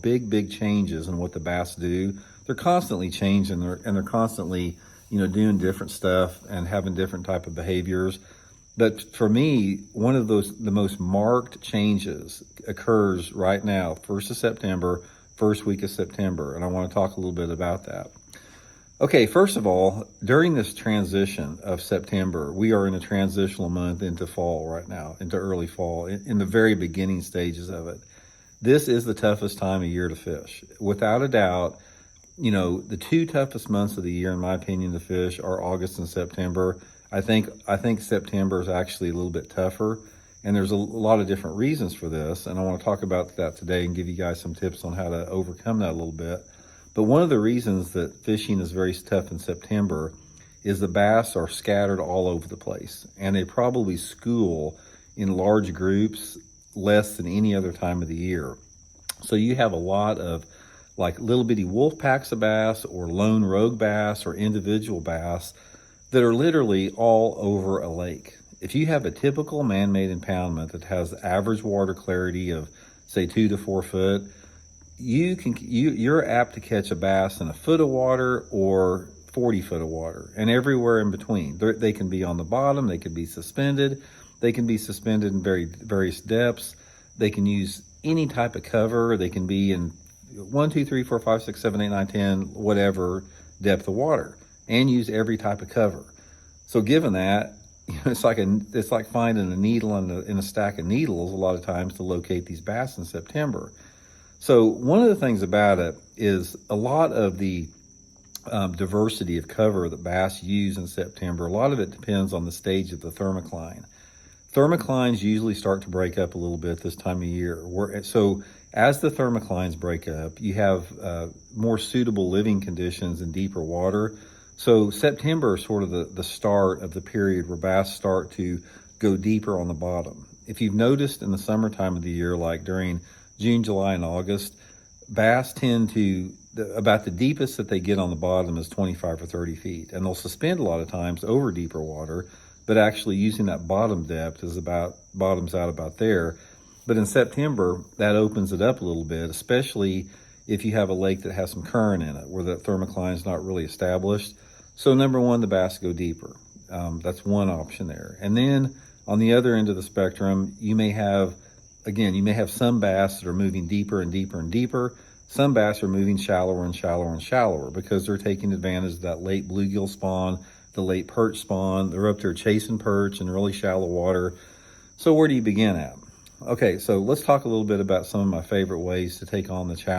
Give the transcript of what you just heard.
big changes in what the bass do. They're constantly changing, and they're constantly, doing different stuff and having different type of behaviors. But for me, one of the most marked changes occurs right now, 1st of September, first week of September, and I want to talk a little bit about that. Okay, first of all, during this transition of September, we are in a transitional month into fall right now, into early fall, in the very beginning stages of it. This is the toughest time of year to fish. Without a doubt, the two toughest months of the year, in my opinion, to fish are August and September. I think September is actually a little bit tougher, and there's a lot of different reasons for this, and I want to talk about that today and give you guys some tips on how to overcome that a little bit. But one of the reasons that fishing is very tough in September is the bass are scattered all over the place, and they probably school in large groups less than any other time of the year. So you have a lot of like little bitty wolf packs of bass or lone rogue bass or individual bass that are literally all over a lake. If you have a typical man-made impoundment that has average water clarity of say 2 to 4 foot, you're apt to catch a bass in a foot of water or 40 foot of water, and everywhere in between. They can be on the bottom, they can be suspended, in various depths. They can use any type of cover. They can be in 1, 2, 3, 4, 5, 6, 7, 8, 9, 10, whatever depth of water, and use every type of cover. So given that, it's like finding a needle in a stack of needles a lot of times to locate these bass in September. So one of the things about it is a lot of the diversity of cover that bass use in September, a lot of it depends on the stage of the thermocline. Thermoclines usually start to break up a little bit this time of year. So as the thermoclines break up, you have more suitable living conditions in deeper water. So September is sort of the start of the period where bass start to go deeper on the bottom. If you've noticed in the summertime of the year, like during June, July, and August, bass tend to, about the deepest that they get on the bottom is 25 or 30 feet. And they'll suspend a lot of times over deeper water, but actually using that bottom depth bottoms out about there. But in September, that opens it up a little bit, especially if you have a lake that has some current in it, where that thermocline is not really established. So number one, the bass go deeper. That's one option there. And then on the other end of the spectrum, you may have some bass that are moving deeper and deeper and deeper. Some bass are moving shallower and shallower and shallower because they're taking advantage of that late bluegill spawn, the late perch spawn. They're up there chasing perch in really shallow water. So where do you begin at? Okay, so let's talk a little bit about some of my favorite ways to take on the challenge.